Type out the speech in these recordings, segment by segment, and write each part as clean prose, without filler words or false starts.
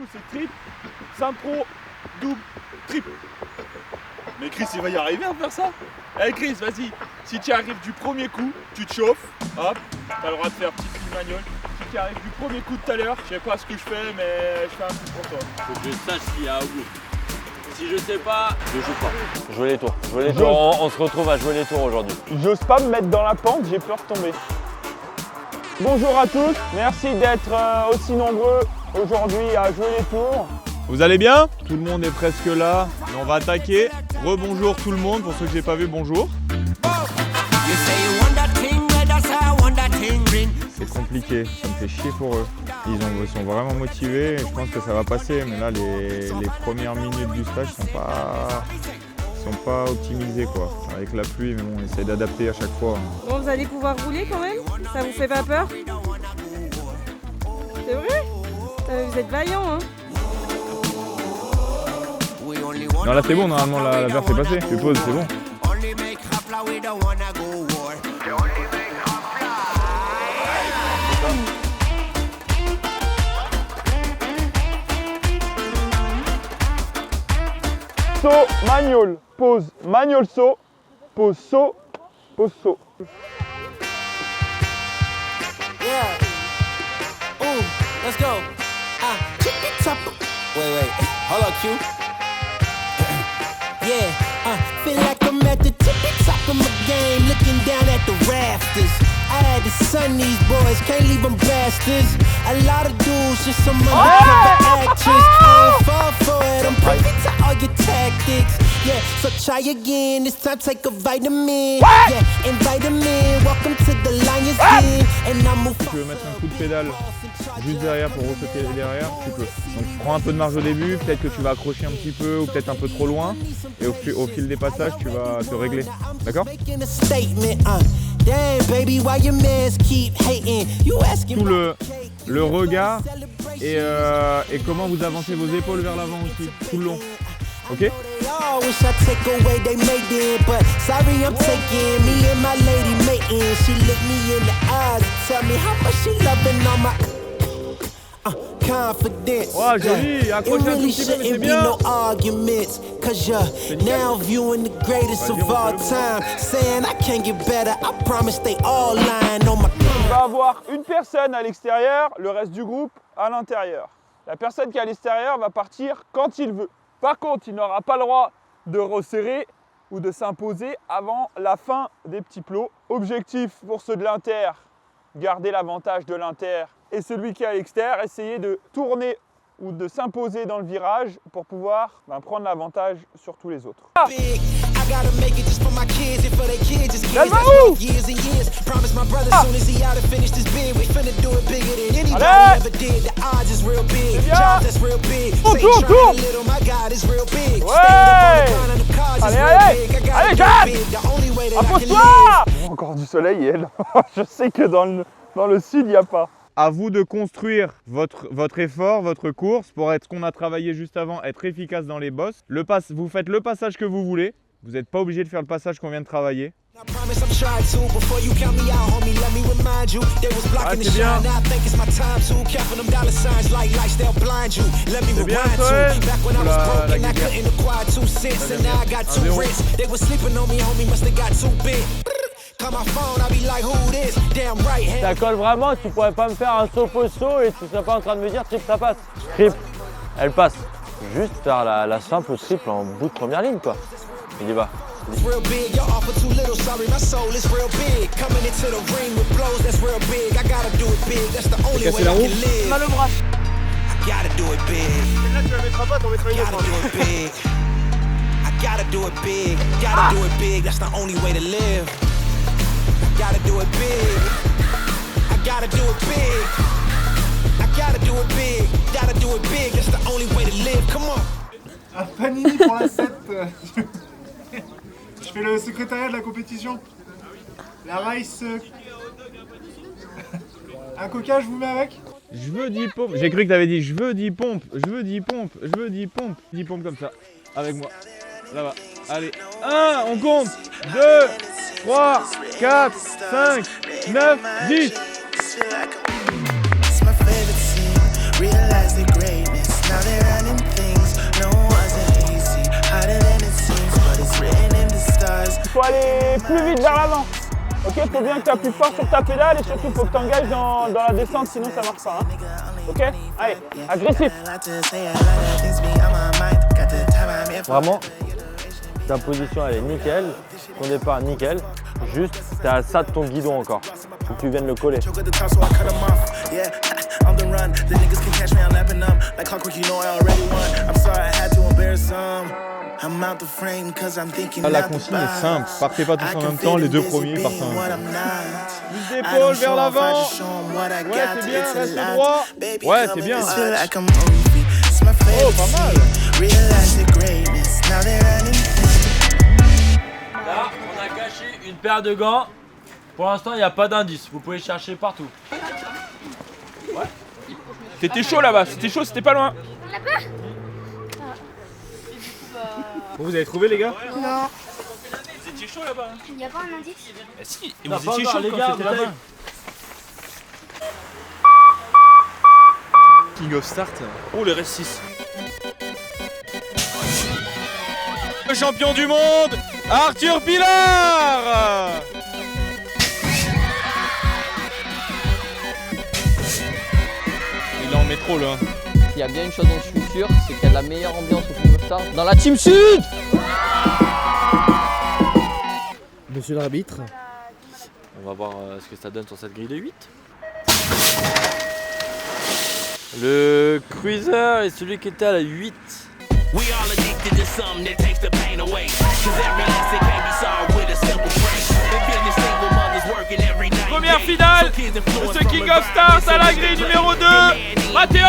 coup c'est triple, synchro, double, triple. Mais Chris il va y arriver à faire ça. Allez Chris, vas-y, si tu arrives du premier coup, tu te chauffes, hop, t'as le droit de faire petite ligne manual. Si tu arrives du premier coup de tout à l'heure, je sais pas ce que je fais, mais je fais un truc pour toi. Faut que je sache ce qu'il y a au bout. Si je sais pas, je joue pas. Jouer les tours. Jouer les tours. On se retrouve à jouer les tours aujourd'hui. J'ose pas me mettre dans la pente, j'ai peur de tomber. Bonjour à tous, merci d'être aussi nombreux aujourd'hui à jouer les tours. Vous allez bien? Tout le monde est presque là, mais on va attaquer. Rebonjour tout le monde, pour ceux que j'ai pas vu, bonjour. C'est compliqué, ça me fait chier pour eux. Ils sont vraiment motivés et je pense que ça va passer, mais là les premières minutes du stage sont pas optimisées quoi. Avec la pluie, mais bon, on essaie d'adapter à chaque fois. Bon, vous allez pouvoir rouler quand même? Ça vous fait pas peur? C'est vrai? Vous êtes vaillants, hein? Non là c'est bon, normalement la verse est passée, je pose, c'est bon. Saut, manual, pause, manual saut, pause saut, pause saut. Yeah. Ooh, let's go. Wait. Hold on, Q. Yeah, feel like I'm at the tippy top of my game, looking down at the rafters. I had to son these boys, can't leave them bastards. A lot of dudes, just some undercover actors. I ain't fall for it, I'm privy to all your tactics. Yeah, so try again, this time take a vitamin. Yeah, invite them in, welcome to the Lions Den. And I move. Tu veux mettre un coup de pédale juste derrière pour ressauter derrière, tu peux. Donc prends un peu de marge au début, peut-être que tu vas accrocher un petit peu ou peut-être un peu trop loin. Et au fil des passages, tu vas te régler. D'accord? Tout le regard et comment vous avancez vos épaules vers l'avant aussi, tout le long. Ok? Oh, joli, accroche un tout petit peu, mais c'est bien. Il va avoir une personne à l'extérieur, le reste du groupe à l'intérieur. La personne qui est à l'extérieur va partir quand il veut. Par contre, il n'aura pas le droit de resserrer ou de s'imposer avant la fin des petits plots. Objectif pour ceux de l'inter, garder l'avantage de l'inter. Et celui qui est à l'extérieur, essayer de tourner ou de s'imposer dans le virage pour pouvoir prendre l'avantage sur tous les autres. Ah, allez, Jade, appose-toi. Encore du soleil et je sais que dans le sud, il n'y a pas. À vous de construire votre effort, votre course pour être ce qu'on a travaillé juste avant, être efficace dans les bosses. Vous faites le passage que vous voulez. Vous n'êtes pas obligé de faire le passage qu'on vient de travailler. Ah, c'est bien. C'est bien, Soel. Ça colle vraiment, tu pourrais pas me faire un saut pause saut et tu serais pas en train de me dire triple ça passe. Triple, elle passe. Juste faire la simple triple en bout de première ligne quoi. Il y va. Casser la roue. Mal au bras. Là tu la mettras pas, t'en mettras une autre. Gotta do it big, gotta do it big, that's the only way to live. I gotta do it big, I gotta do it big, I gotta do it big, gotta do it big, that's the only way to live, come on. Un panini pour la 7. Je fais le secrétariat de la compétition. La race. Un coca, je vous mets avec? Je veux 10 pompes. J'ai cru que t'avais dit je veux 10 pompes, je veux 10 pompes, je veux 10 pompes. 10 pompes comme ça, avec moi. Là-bas. Allez. 1, on compte. 2, 3, 4, 5, 9, 10. Ok, faut bien que tu appuies fort sur ta pédale et surtout faut que tu engages dans la descente, sinon ça marche pas. Hein. Ok, allez, agressif. Vraiment, ta position elle est nickel, ton départ nickel, juste t'es à ça de ton guidon encore, faut que tu viennes le coller. La consigne est simple, partez pas tous en même temps, les deux premiers partent en même temps. Mise d'épaule vers l'avant. Ouais, c'est bien, reste droit. Ouais, c'est bien. Oh, pas mal. Là, on a caché une paire de gants. Pour l'instant, il n'y a pas d'indice. Vous pouvez chercher partout. T'étais chaud là-bas, c'était pas loin. Bon, vous avez trouvé les gars? Non. Vous étiez chaud là-bas. Il n'y a pas un indice? Eh si, et Non, vous pas étiez encore, chaud les quand gars, c'était vous là-bas. avez- King of Start. Oh, le reste 6. Le champion du monde, Arthur Pilar. Il est en métro là. Il y a bien une chose dont je suis sûr, c'est qu'il y a de la meilleure ambiance au King of Stars dans la Team Sud. Monsieur l'arbitre. On va voir ce que ça donne sur cette grille de 8. Le cruiser est celui qui était à la 8. Première finale de ce King of Stars à la grille numéro 2, Matteo.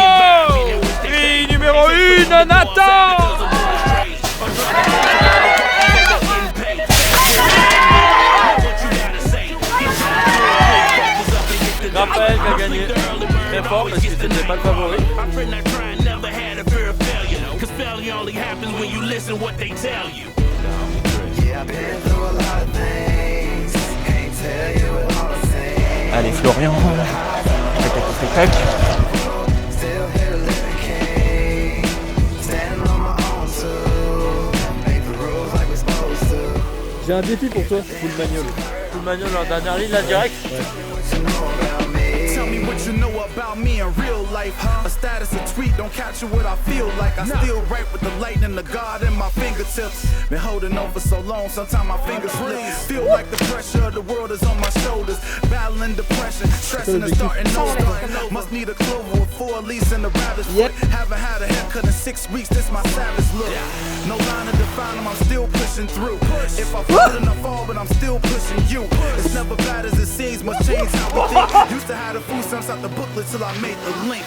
Grille numéro 1, Nathan. Raphaël qui a gagné très fort parce que c'était pas le favori. Allez Florian. Tac. J'ai un défi pour toi, full manual. Full manual en dernière ligne, là direct. Tell me what you know about me in real life. A status, a tweet, don't capture what I feel like. I still write with the lightning of God in my fingertips. Been holding on for so long, sometimes my fingers slip. Feel like the pressure of the world is on my shoulders. Battling depression, stressing and starting over. Must need a clover with 4 leaves and a rabbit's foot. Haven't had a haircut in 6 weeks, this my savage look. No line to define them, I'm still pushing through. If I fall, then I fall, but I'm still pushing you. It's never bad as it seems, must change how we think. Used to have the food stamps out the booklet till I made the link.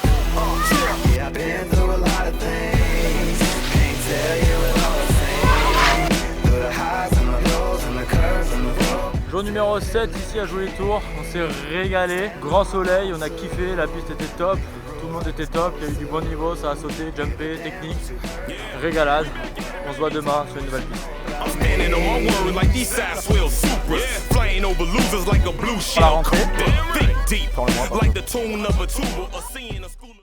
Yeah, I've been through a lot of things. Can't tell you it all the same. Through the highs and the lows and the curves and the road. Jour numéro 7 ici à Jouer les Tours, on s'est régalé, grand soleil, on a kiffé, la piste était top, tout le monde était top, il y a eu du bon niveau, ça a sauté, jumpé, technique, régalade. On se voit demain sur une nouvelle piste. I'm standing on my word like these side swell supras. Flying over losers like a blue shell. Think deep, like the tune of a tuba or seeing a school.